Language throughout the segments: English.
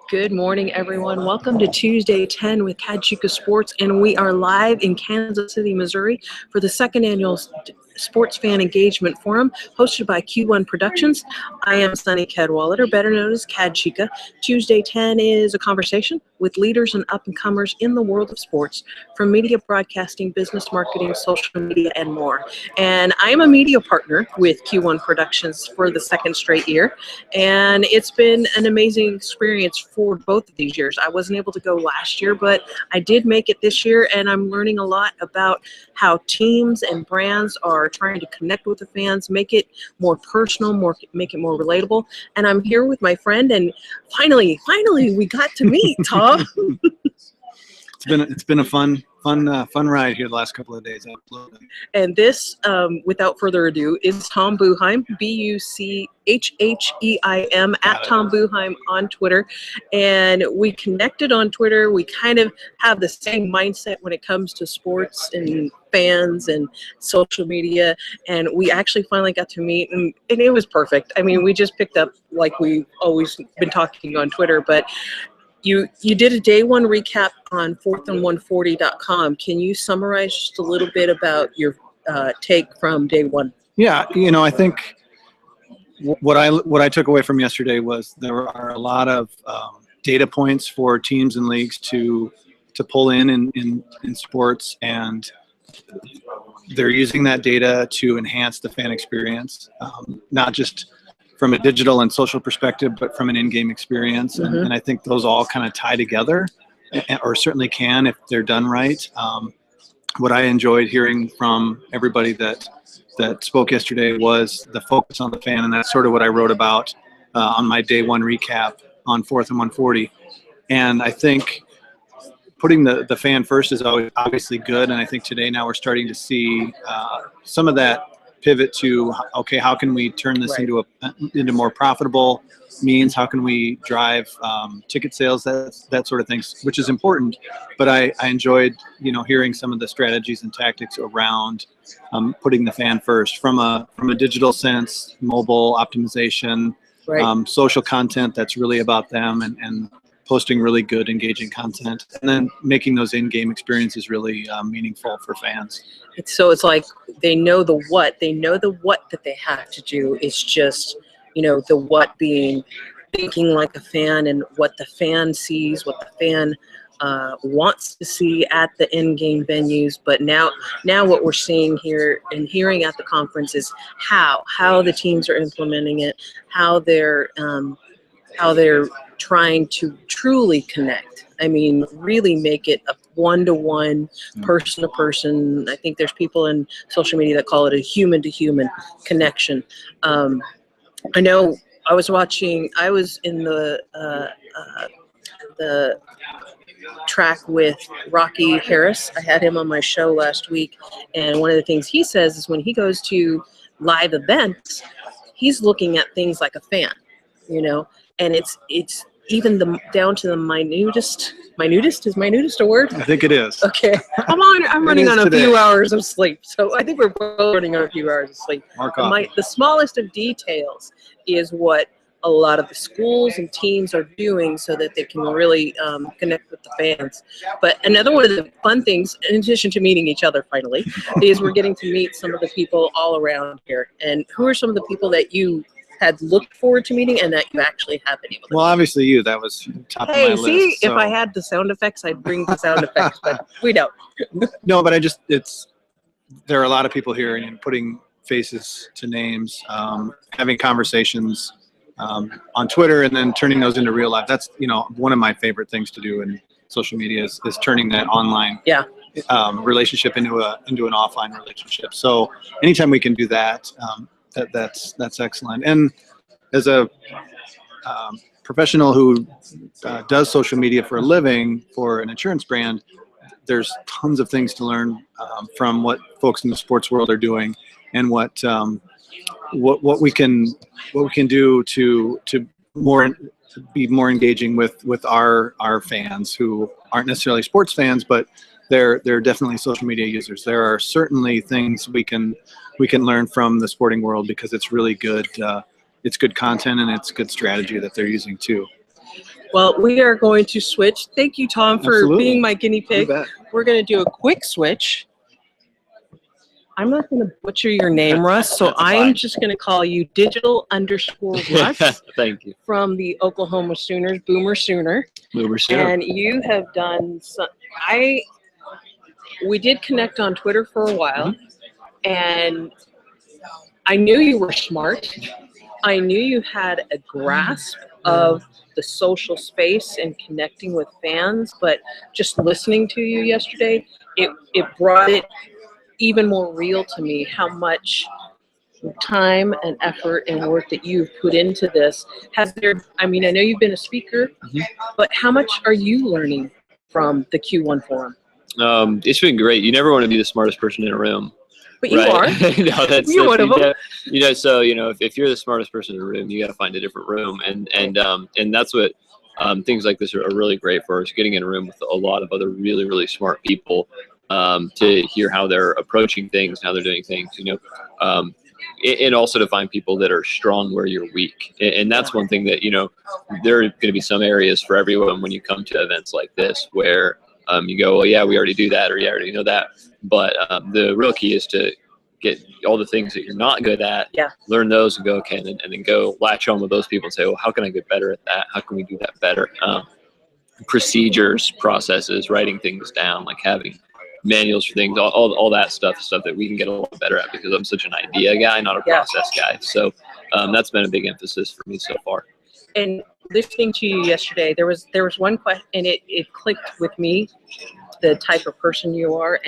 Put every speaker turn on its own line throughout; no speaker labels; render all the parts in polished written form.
Good morning, everyone. Welcome to Tuesday 10 with CadChica Sports, and we are live in Kansas City, Missouri for the second annual Sports Fan Engagement Forum hosted by Q1 Productions. I am Sunny Cadwallader, better known as CadChica. Tuesday 10 is a conversation with leaders and up-and-comers in the world of sports, from media broadcasting, business marketing, social media, and more. And I am a media partner with Q1 Productions for the second straight year, and it's been an amazing experience for both of these years. I wasn't able to go last year, but I did make it this year, and I'm learning a lot about how teams and brands are trying to connect with the fans, make it more personal, make it more relatable. And I'm here with my friend, and finally we got to meet Tom.
It's been a fun ride here the last couple of days. Absolutely.
And this, without further ado, is Tom Buchheim, Buchheim, at Tom Buchheim on Twitter. And we connected on Twitter. We kind of have the same mindset when it comes to sports and fans and social media. And we actually finally got to meet, and it was perfect. I mean, we just picked up like we've always been talking on Twitter, but You did a day one recap on 4thand140.com. Can you summarize just a little bit about your take from day one?
Yeah, I think what I took away from yesterday was there are a lot of data points for teams and leagues to pull in sports, and they're using that data to enhance the fan experience, not just from a digital and social perspective, but from an in-game experience.
Mm-hmm.
And I think those all kind of tie together, or certainly can if they're done right. What I enjoyed hearing from everybody that spoke yesterday was the focus on the fan, and that's sort of what I wrote about on my day one recap on 4th and 140. And I think putting the fan first is always obviously good, and I think today now we're starting to see some of that pivot to, okay, how can we turn this
right.
into more profitable means? How can we drive ticket sales, that sort of things, which is important. But I enjoyed hearing some of the strategies and tactics around putting the fan first from a digital sense, mobile optimization,
right.
social content that's really about them, and posting really good, engaging content, and then making those in-game experiences really meaningful for fans.
It's like they know the what that they have to do. It's just, the what being thinking like a fan, and what the fan sees, what the fan wants to see at the in-game venues. But now what we're seeing here and hearing at the conference is how the teams are implementing it, how they're trying to truly connect. I mean, really make it a one-to-one, person-to-person. I think there's people in social media that call it a human-to-human connection. I know I was in the track with Rocky Harris. I had him on my show last week, and one of the things he says is when he goes to live events, he's looking at things like a fan, and it's even down to the minutest. Is minutest a word?
I think it is.
Okay. I'm running on a few hours of sleep. So I think we're both running on a few hours of sleep. The smallest of details is what a lot of the schools and teams are doing so that they can really connect with the fans. But another one of the fun things, in addition to meeting each other finally, is we're getting to meet some of the people all around here. And who are some of the people that you had looked forward to meeting and that you actually have been able to meet?
Obviously you. That was top of my list.
Hey, see,
so.
If I had the sound effects, I'd bring the sound effects, but we don't.
No, but there are a lot of people here, and putting faces to names, having conversations on Twitter, and then turning those into real life. That's, one of my favorite things to do in social media is turning that online relationship into an offline relationship. So anytime we can do that, that's excellent. And as a professional who does social media for a living for an insurance brand, there's tons of things to learn from what folks in the sports world are doing, and what we can do to be more engaging with our fans who aren't necessarily sports fans, but they're definitely social media users. There are certainly things we can learn from the sporting world, because it's really good it's good content and it's good strategy that they're using too.
Well, we are going to switch. Thank you, Tom, for
Absolutely.
being my guinea
You
pig.
bet.
We're going to do a quick switch. I'm not going to butcher your name, Russ, so
That's
I'm
fine.
just going to call you digital_Russ
Thank you.
from the Oklahoma Sooners, Boomer Sooner.
Boomer Sooner.
And you have done some, we did connect on Twitter for a while, and I knew you were smart. I knew you had a grasp of the social space and connecting with fans, but just listening to you yesterday, it brought it even more real to me how much time and effort and work that you've put into this. I know you've been a speaker, but how much are you learning from the Q1 forum?
It's been great. You never want to be the smartest person in a room.
But you are.
No, that's
You're one of them.
So if you're the smartest person in a room, you got to find a different room, and that's what things like this are really great for us. Getting in a room with a lot of other really, really smart people to hear how they're approaching things, how they're doing things. And also to find people that are strong where you're weak. And that's one thing that there are going to be some areas for everyone when you come to events like this where you go, well, yeah, we already do that, or yeah, I already know that. But the real key is to get all the things that you're not good at, learn those and go, okay, and then go latch on with those people and say, well, how can I get better at that? How can we do that better? Procedures, processes, writing things down, like having manuals for things, all that stuff that we can get a lot better at because I'm such an idea guy, not a process guy. So that's been a big emphasis for me so far.
And listening to you yesterday, there was one question, and it clicked with me, the type of person you are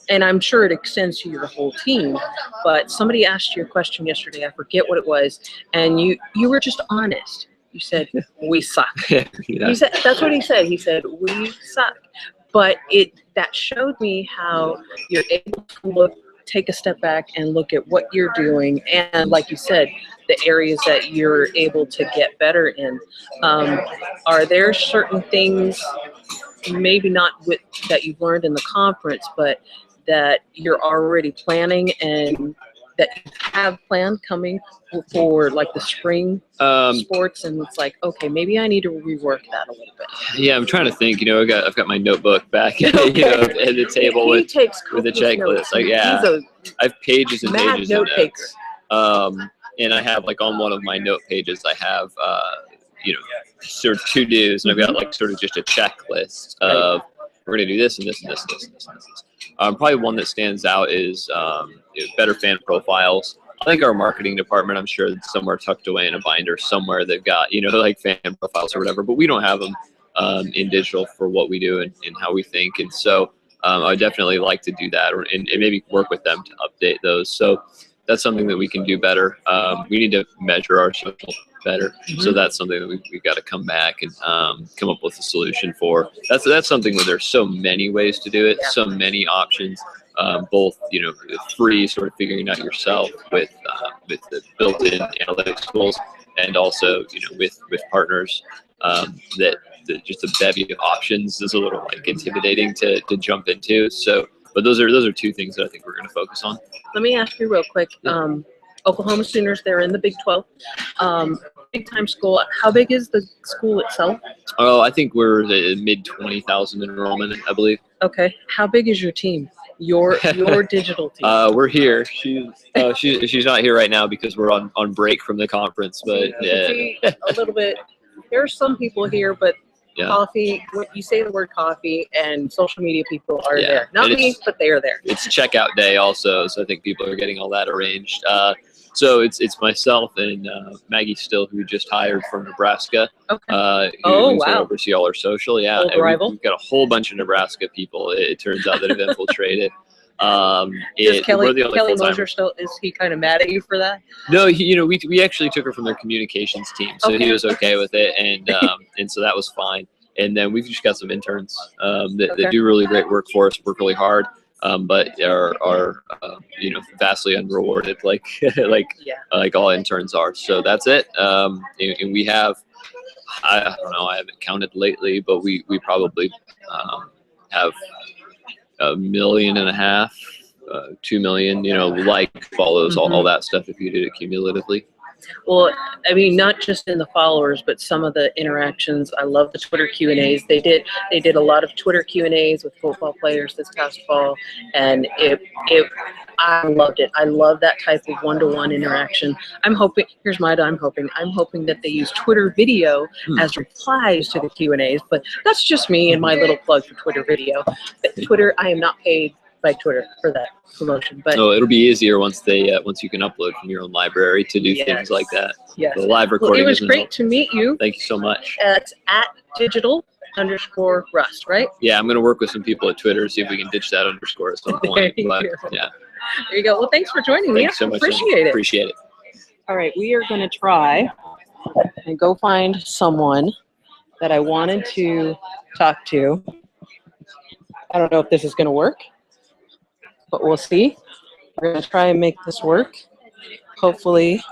and I'm sure it extends to your whole team, but somebody asked you a question yesterday, I forget what it was, and you were just honest. You said, we suck. He said, that's what he said. He said, we suck. But that showed me how you're able to take a step back and look at what you're doing, and like you said, the areas that you're able to get better in. Are there certain things, maybe not that you've learned in the conference, but that you're already planning and that you have planned coming for like the spring sports, and it's like, okay, maybe I need to rework that a little bit?
Yeah, I'm trying to think. I've got my notebook back, at the table with the checklist. I have pages and pages of notes. And I have like on one of my note pages, I have sort of to-dos, and I've got like sort of just a checklist of we're gonna do this and this and this and this and this and this. Probably one that stands out is better fan profiles. I think our marketing department, I'm sure it's somewhere tucked away in a binder somewhere, they've got like fan profiles or whatever, but we don't have them in digital for what we do and how we think. And so I would definitely like to do that, and maybe work with them to update those. So that's something that we can do better. We need to measure our social better. So that's something that we've got to come back and come up with a solution for. That's something where there's so many ways to do it, so many options, both free, sort of figuring out yourself with the built-in analytics tools, and also with partners that just a bevy of options is a little like intimidating to jump into. So, but those are two things that I think we're going to focus on.
Let me ask you real quick. Oklahoma Sooners, they're in the Big 12. Big time school. How big is the school itself?
Oh, I think we're the mid 20,000 enrollment, I believe.
Okay. How big is your team? Your digital team?
We're here. She's not here right now because we're on break from the conference. But
a little bit. There are some people here, but coffee. When you say the word coffee, and social media people are there. Not me, but they are there.
It's checkout day also, so I think people are getting all that arranged. So it's myself and Maggie Still, who we just hired from Nebraska.
Okay.
Who's going to oversee all our social. Yeah.
Old rival.
We've got a whole bunch of Nebraska people. It turns out that have infiltrated.
Does Kelly Mosier still, is he kind of mad at you for that?
No, we actually took her from their communications team, so he was okay with it, and so that was fine. And then we've just got some interns that do really great work for us, work really hard, but are vastly unrewarded, like all interns are. So that's it. And we have, I don't know, I haven't counted lately, but we probably have $1.5 million, 2 million, follows all that stuff if you did it cumulatively.
Well, I mean, not just in the followers, but some of the interactions. I love the Twitter Q&As. They did a lot of Twitter Q&As with football players this past fall, and I loved it. I love that type of one-to-one interaction. I'm hoping that they use Twitter video as replies to the Q&As, but that's just me and my little plug for Twitter video. But Twitter, I am not paid by Twitter for that promotion, but
it'll be easier once you can upload from your own library to do things like that.
Yes.
The live recording.
Well, it was great to meet you.
Thank you so much.
It's at digital_Rust, right?
Yeah, I'm going to work with some people at Twitter, see if we can ditch that underscore at some point. But, yeah.
There you go. Well, thanks for joining me.
Thanks so much.
Appreciate it.
Appreciate it.
All right, we are going to try and go find someone that I wanted to talk to. I don't know if this is going to work, but we'll see. We're going to try and make this work. Hopefully,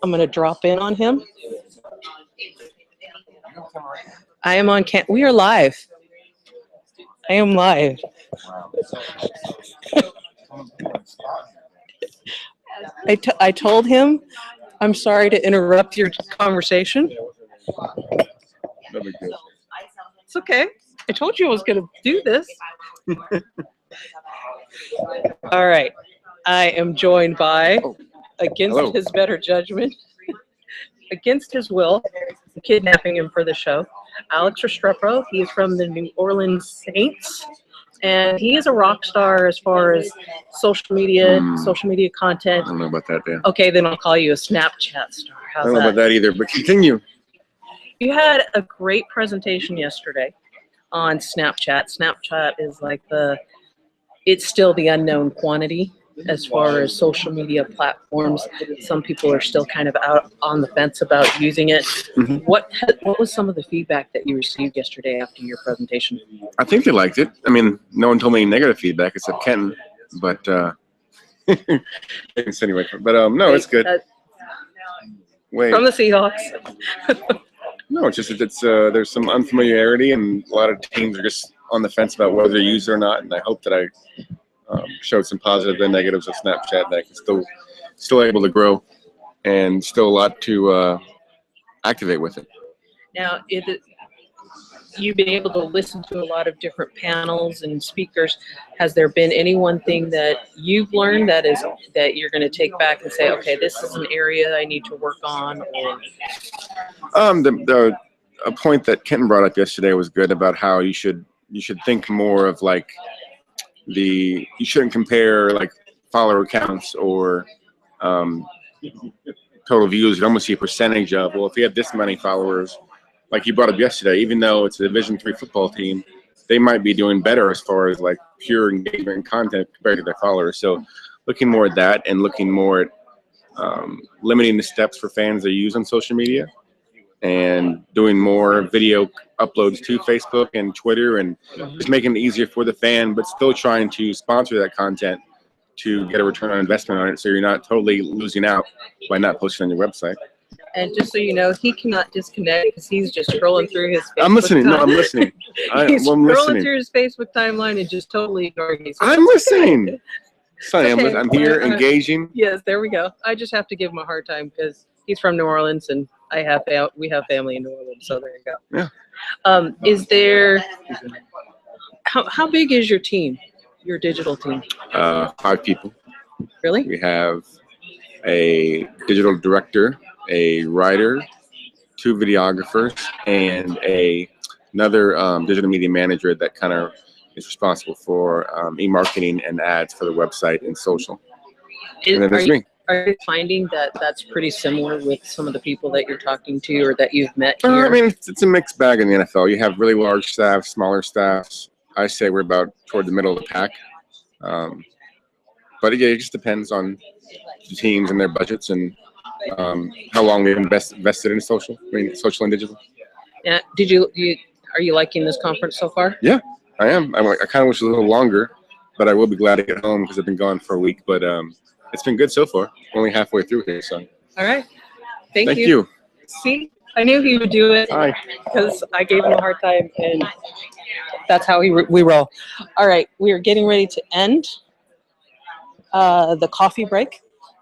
I'm going to drop in on him. I am on we are live. I am live. I told him, I'm sorry to interrupt your conversation. It's okay. I told you I was going to do this. All right. I am joined by, against his better judgment, against his will, kidnapping him for the show, Alex Restrepo. He is from the New Orleans Saints, and he is a rock star as far as social media content.
I don't know about that, Dan.
Okay, then I'll call you a Snapchat star. How's
I don't know about that either, but continue.
You had a great presentation yesterday on Snapchat. Snapchat is like it's still the unknown quantity as far as social media platforms. Some people are still kind of out on the fence about using it.
Mm-hmm.
What was some of the feedback that you received yesterday after your presentation?
I think they liked it. I mean, no one told me any negative feedback except Kenton, but no, it's good.
From the Seahawks.
No, it's just there's some unfamiliarity, and a lot of teams are just on the fence about whether to use it or not. And I hope that I showed some positives and negatives of Snapchat, that I can still able to grow, and still a lot to activate with it.
Now, you've been able to listen to a lot of different panels and speakers. Has there been any one thing that you've learned that you're going to take back and say, okay, this is an area I need to work on? Or
a point that Kenton brought up yesterday was good about how you should think more of like you shouldn't compare like follower counts or total views. You almost see a percentage of, well, if you have this many followers, like you brought up yesterday, even though it's a Division III football team, they might be doing better as far as like pure engagement and content compared to their followers. So looking more at that and looking more at limiting the steps for fans they use on social media, and doing more video uploads to Facebook and Twitter, and just making it easier for the fan, but still trying to sponsor that content to get a return on investment on it, so you're not totally losing out by not posting on your website.
And just so you know, he cannot disconnect because he's just scrolling through his Facebook
I'm listening. No, I'm listening.
He's scrolling through his Facebook timeline and just totally ignoring me. So
I'm listening. Sorry,
okay.
I'm here engaging.
Yes, there we go. I just have to give him a hard time because he's from New Orleans, and we have family in New Orleans, so there you go.
Yeah.
Is there how big is your team, your digital team?
5 people.
Really?
We have a digital director, a writer, 2 videographers, and another digital media manager that kind of is responsible for e-marketing and ads for the website and social. And then there's me.
Are you finding that that's pretty similar with some of the people that you're talking to or that you've met here?
I mean, it's a mixed bag in the NFL. You have really large staffs, smaller staffs. I say we're about toward the middle of the pack. But yeah, it just depends on the teams and their budgets and how long they've invested in social and digital.
Yeah. Are you liking this conference so far?
Yeah, I am. I kind of wish it was a little longer, but I will be glad to get home because I've been gone for a week. But it's been good so far. Only halfway through here, so.
All right. Thank
you. you.
See, I knew he would do it.
Hi.
Because I gave him a hard time, and that's how we roll. All right, we are getting ready to end. the coffee break.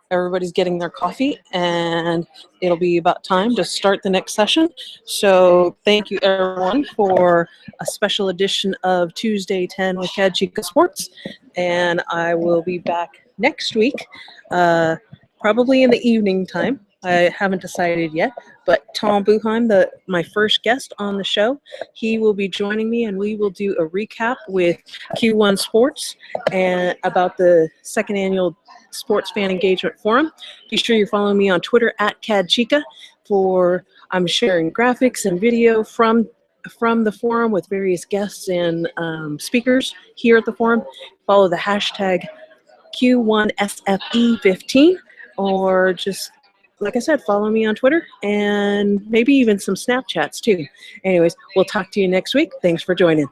Everybody's getting their coffee, and it'll be about time to start the next session. So thank you, everyone, for a special edition of Tuesday 10 with CadChica Sports. And I will be back next week, probably in the evening time. I haven't decided yet, but Tom Buchheim, my first guest on the show, he will be joining me, and we will do a recap with Q1 Sports and about the second annual Sports Fan Engagement Forum. Be sure you follow me on Twitter at CadChica I'm sharing graphics and video from the forum with various guests and speakers here at the forum. Follow the hashtag Q1SFE15, or just, like I said, follow me on Twitter and maybe even some Snapchats too. Anyways, we'll talk to you next week. Thanks for joining.